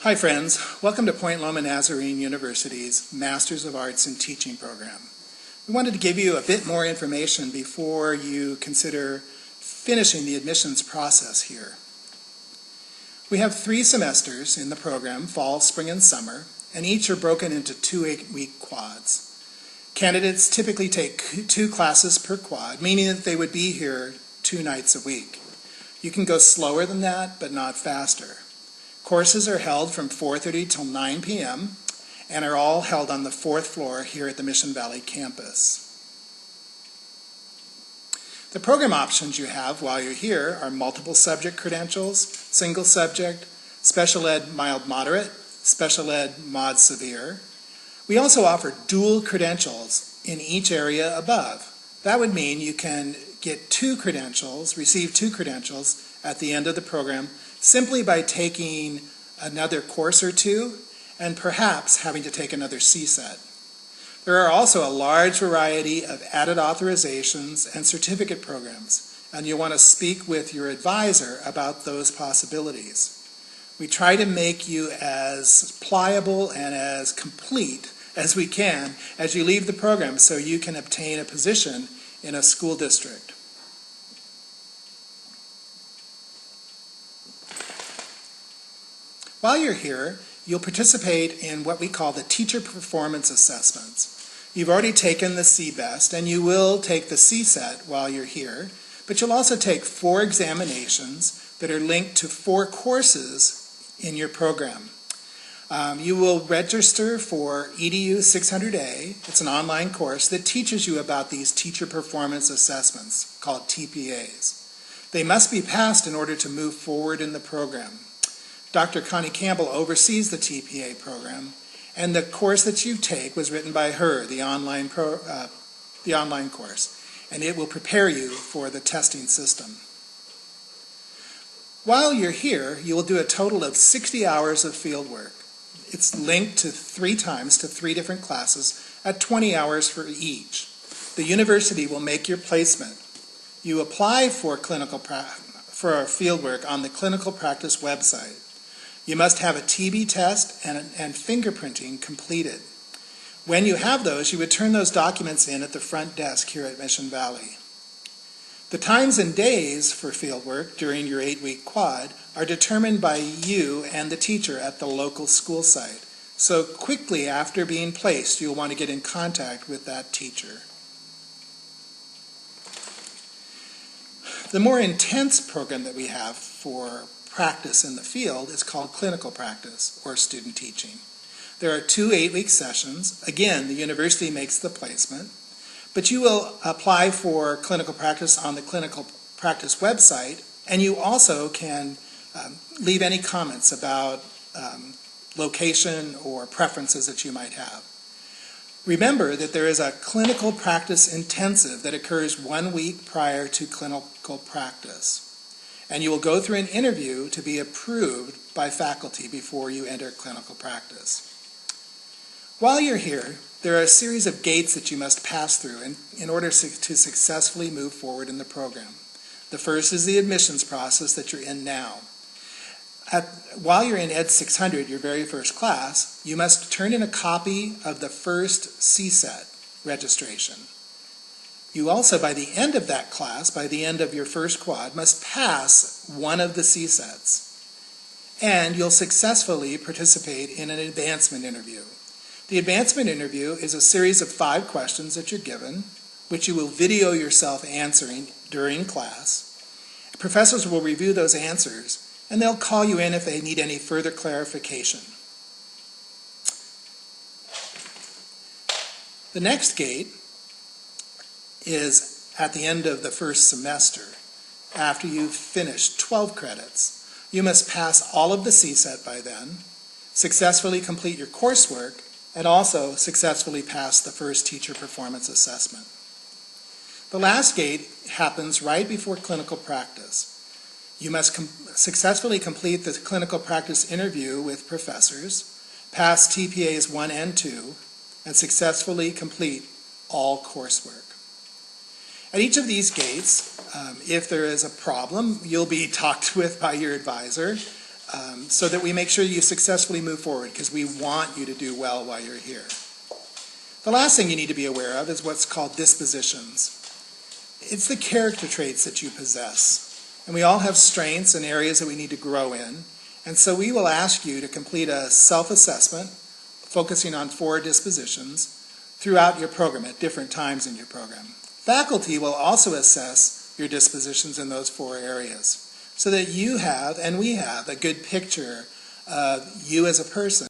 Hi friends, welcome to Point Loma Nazarene University's Masters of Arts in Teaching program. We wanted to give you a bit more information before you consider finishing the admissions process here. We have 3 semesters in the program, fall, spring, and summer, and each are broken into 2 8-week quads. Candidates typically take 2 classes per quad, meaning that they would be here 2 nights a week. You can go slower than that, but not faster. Courses are held from 4:30 till 9 p.m. and are all held on the 4th floor here at the Mission Valley campus. The program options you have while you're here are multiple subject credentials, single subject, special ed mild moderate, special ed mod severe. We also offer dual credentials in each area above. That would mean you can get 2 credentials, receive 2 credentials at the end of the program simply by taking another course or 2 and perhaps having to take another CSET. There are also a large variety of added authorizations and certificate programs, and you'll want to speak with your advisor about those possibilities. We try to make you as pliable and as complete as we can as you leave the program so you can obtain a position in a school district. While you're here, you'll participate in what we call the teacher performance assessments. You've already taken the CBEST, and you will take the CSET while you're here, but you'll also take 4 examinations that are linked to 4 courses in your program. You will register for EDU 600A. It's an online course that teaches you about these teacher performance assessments, called TPAs. They must be passed in order to move forward in the program. Dr. Connie Campbell oversees the TPA program, and the course that you take was written by her, the online course, and it will prepare you for the testing system. While you're here, you will do a total of 60 hours of fieldwork. It's linked to 3 times to 3 different classes at 20 hours for each. The university will make your placement. You apply for fieldwork on the clinical practice website. You must have a TB test and fingerprinting completed. When you have those, you would turn those documents in at the front desk here at Mission Valley. The times and days for fieldwork during your 8-week quad are determined by you and the teacher at the local school site. So quickly after being placed, you'll want to get in contact with that teacher. The more intense program that we have for practice in the field is called clinical practice or student teaching. There are 2 8-week sessions. Again, the university makes the placement, but you will apply for clinical practice on the clinical practice website, and you also can leave any comments about location or preferences that you might have. Remember that there is a clinical practice intensive that occurs 1 week prior to clinical practice. And you will go through an interview to be approved by faculty before you enter clinical practice. While you're here, there are a series of gates that you must pass through in order to successfully move forward in the program. The first is the admissions process that you're in now. While you're in Ed 600, your very first class, you must turn in a copy of the first CSET registration. You also, by the end of that class, by the end of your first quad, must pass one of the CSETs. And you'll successfully participate in an advancement interview. The advancement interview is a series of 5 questions that you're given, which you will video yourself answering during class. Professors will review those answers, and they'll call you in if they need any further clarification. The next gate is at the end of the first semester, after you've finished 12 credits. You must pass all of the CSET by then, successfully complete your coursework, and also successfully pass the first teacher performance assessment. The last gate happens right before clinical practice. You must successfully complete the clinical practice interview with professors, pass TPAs 1 and 2, and successfully complete all coursework. At each of these gates, if there is a problem, you'll be talked with by your advisor. so that we make sure you successfully move forward, because we want you to do well while you're here. The last thing you need to be aware of is what's called dispositions. It's the character traits that you possess. And we all have strengths and areas that we need to grow in. And so we will ask you to complete a self-assessment focusing on 4 dispositions throughout your program at different times in your program. Faculty will also assess your dispositions in those 4 areas so that you have, and we have, a good picture of you as a person